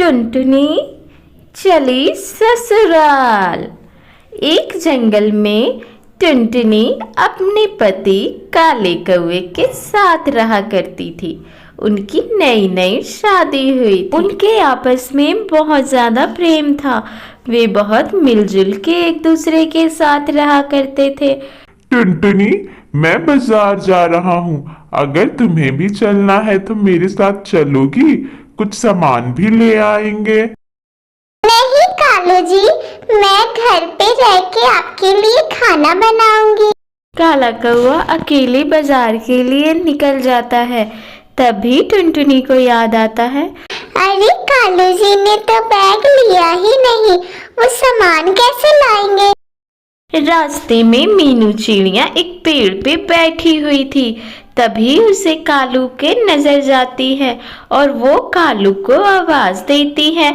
टुनटुनी चली ससुराल। एक जंगल में टुनटुनी अपने पति काले कौवे के साथ रहा करती थी। उनकी नई नई शादी हुई थी। उनके आपस में बहुत ज्यादा प्रेम था। वे बहुत मिलजुल के एक दूसरे के साथ रहा करते थे। टुनटुनी, मैं बाजार जा रहा हूँ। अगर तुम्हें भी चलना है तो मेरे साथ चलोगी? कुछ सामान भी ले आएंगे। नहीं कालू जी, मैं घर पे रह के आपके लिए खाना बनाऊंगी। काला कौवा अकेले बाजार के लिए निकल जाता है। तभी टुनटुनी को याद आता है, अरे कालू जी ने तो बैग लिया ही नहीं, वो सामान कैसे लाएंगे? रास्ते में मीनू चिड़िया एक पेड़ पे बैठी हुई थी। तभी उसे कालू के नजर जाती है और वो कालू को आवाज देती है,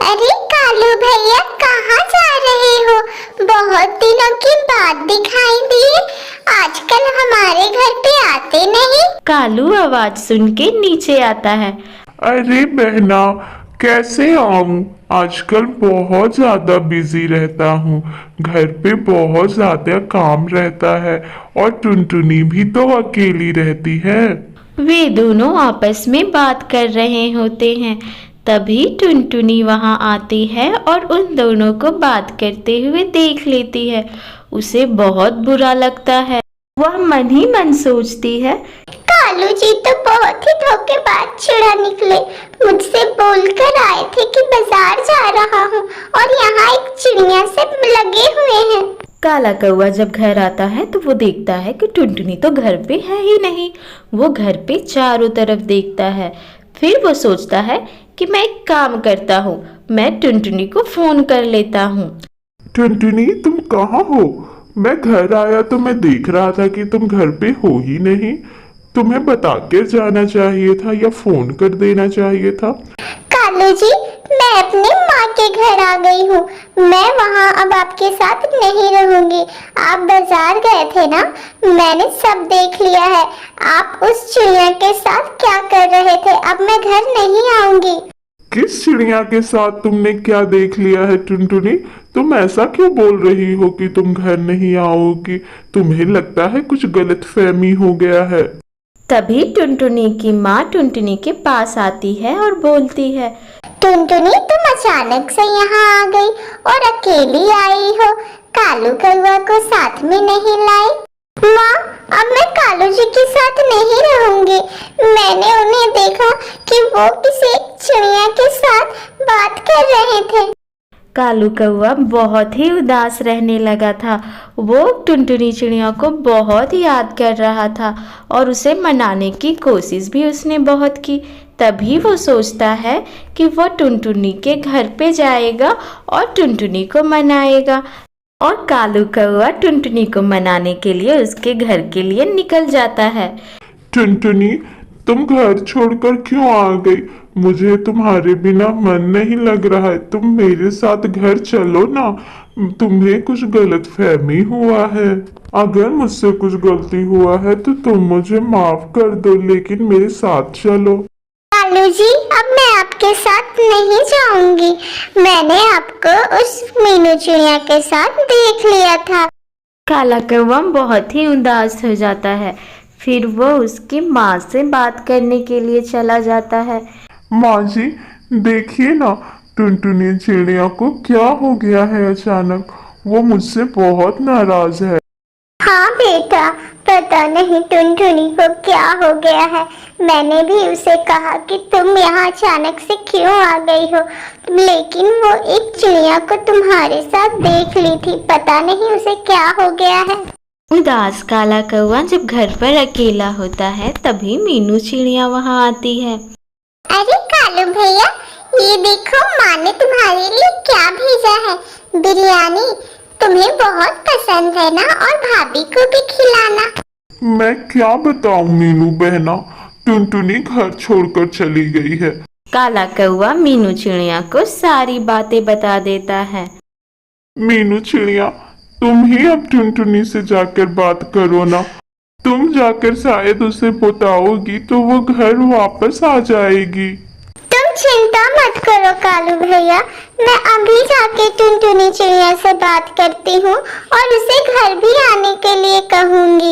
अरे कालू भैया कहाँ जा रहे हो? बहुत दिनों के बाद दिखाई दिए। आजकल हमारे घर पे आते नहीं। कालू आवाज सुन के नीचे आता है। अरे बहना, कैसे आऊं? आजकल बहुत ज्यादा बिजी रहता हूँ। घर पे बहुत ज्यादा काम रहता है और टुनटुनी भी तो अकेली रहती है। वे दोनों आपस में बात कर रहे होते हैं। तभी टुनटुनी वहां आती है और उन दोनों को बात करते हुए देख लेती है। उसे बहुत बुरा लगता है। वह मन ही मन सोचती है, कालू जी तो बहुत ही धोखेबाज चिड़ा निकले। मुझसे बोलकर आए थे कि बाजार जा रहा हूँ और यहाँ एक चिड़िया से लगे हुए हैं। काला कौवा जब घर आता है तो वो देखता है कि टुनटुनी तो घर पे है ही नहीं। वो घर पे चारों तरफ देखता है। फिर वो सोचता है कि मैं एक काम करता हूँ, मैं टुनटुनी को फोन कर लेता हूँ। टुनटुनी, तुम कहाँ हो? मैं घर आया तो मैं देख रहा था कि तुम घर पे हो ही नहीं। तुम्हें बता के जाना चाहिए था या फोन कर देना चाहिए था। कालू जी, मैं अपनी माँ के घर आ गई हूँ। मैं वहाँ अब आपके साथ नहीं रहूंगी। आप बाजार गए थे ना, मैंने सब देख लिया है। आप उस चिड़िया के साथ क्या कर रहे थे? अब मैं घर नहीं आऊंगी। किस चिड़िया के साथ तुमने क्या देख लिया है टुनटुनी? तुम ऐसा क्यों बोल रही हो कि तुम घर नहीं आओगी? तुम्हें लगता है कुछ गलतफहमी हो गया है। तभी टुनटुनी की माँ टुनटुनी के पास आती है और बोलती है, टुनटुनी, तुम अचानक से यहाँ आ गई और अकेली आई हो। कालू कौवा को साथ में नहीं लाई? माँ, अब मैं कालू जी के साथ नहीं रहूंगी। मैंने उन्हें देखा कि वो किसी चिड़िया के साथ बात कर रहे थे। कालू कौवा बहुत ही उदास रहने लगा था। वो टुनटुनी चिड़िया को बहुत याद कर रहा था और उसे मनाने की कोशिश भी उसने बहुत की। तभी वो सोचता है कि वो टुनटुनी के घर पे जाएगा और टुनटुनी को मनाएगा। और कालू कौवा टुनटुनी को मनाने के लिए उसके घर के लिए निकल जाता है। टुनटुनी, तुम घर छोड़कर क्यों आ गई? मुझे तुम्हारे बिना मन नहीं लग रहा है। तुम मेरे साथ घर चलो ना। तुम्हें कुछ गलतफहमी हुआ है। अगर मुझसे कुछ गलती हुआ है तो तुम मुझे माफ कर दो, लेकिन मेरे साथ चलो। कालू जी, अब मैं आपके साथ नहीं जाऊंगी। मैंने आपको उस मीनू चिड़िया के साथ देख लिया था। काला कौवा बहुत ही उदास हो जाता है। फिर वो उसकी माँ से बात करने के लिए चला जाता है। माँ जी, देखिए ना, टुनटुनी चिड़िया को क्या हो गया है अचानक। वो मुझसे बहुत नाराज है। हाँ बेटा, पता नहीं टुनटुनी को क्या हो गया है। मैंने भी उसे कहा कि तुम यहाँ अचानक से क्यों आ गई हो, लेकिन वो एक चिड़िया को तुम्हारे साथ देख ली थी। पता नहीं उसे क्या हो गया है। उदास काला कौवा जब घर पर अकेला होता है तभी मीनू चिड़िया वहाँ आती है। अरे कालू भैया, ये देखो माँ ने तुम्हारे लिए क्या भेजा है। बिरयानी तुम्हें बहुत पसंद है ना, और भाभी को भी खिलाना। मैं क्या बताऊं मीनू बहना, टुनटुनी घर छोड़कर चली गई है। काला कौवा मीनू चिड़िया को सारी बातें बता देता है। मीनू चिड़िया, तुम ही अब टुनटुनी से जाकर बात करो ना। तुम जाकर शायद उसे बताओगी तो वो घर वापस आ जाएगी। तुम चिंता मत करो कालू भैया, मैं अभी जाके टुनटुनी चिड़िया से बात करती हूँ और उसे घर भी आने के लिए कहूँगी।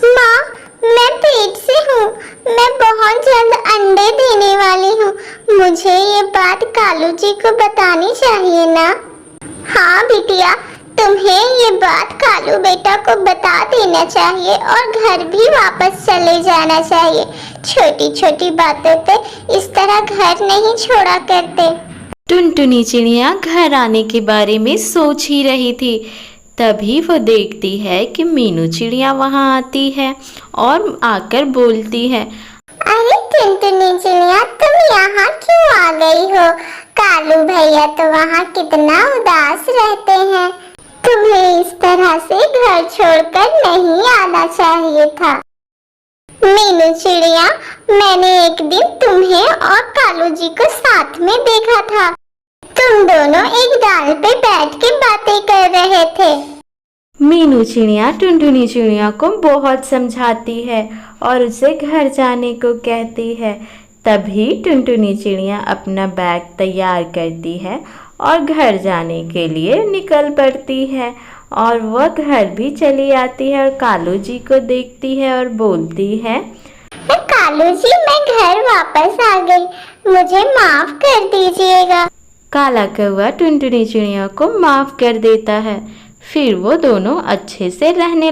माँ, मैं पेट से हूँ, मैं बहुत जल्द अंडे देने वाली हूँ, मुझे ये बात कालू जी को बतानी चाहिए ना। हाँ बिटिया, तुम्हें ये बात कालू बेटा को बता देना चाहिए और घर भी वापस चले जाना चाहिए। छोटी छोटी बातों पे इस तरह घर नहीं छोड़ा करते। टुनटुनी चिड़िया घर आने के बारे में सोच ही रही थी, तभी वो देखती है कि मीनू चिड़िया वहाँ आती है और आकर बोलती है, अरे टुनटुनी चिड़िया, तुम यहाँ क्यों आ गई हो? कालू भैया तो वहाँ कितना उदास रहते हैं, तुम्हें इस तरह से घर छोड़कर नहीं आना चाहिए था। मीनू चिड़िया, मैंने एक दिन तुम्हें और कालू जी को साथ में देखा था, तुम दोनों एक डाल पे बैठ के बातें कर रहे थे। मीनू चिड़िया टुनटुनी चिड़िया को बहुत समझाती है और उसे घर जाने को कहती है। तभी टुनटुनी चिड़िया अपना बैग तैयार करती है और घर जाने के लिए निकल पड़ती है और वह घर भी चली आती है और कालू जी को देखती है और बोलती है, कालू जी, मैं घर वापस आ गई, मुझे माफ कर दीजिएगा। काला कौवा टुनटुनी चिड़िया को माफ कर देता है। फिर वो दोनों अच्छे से रहने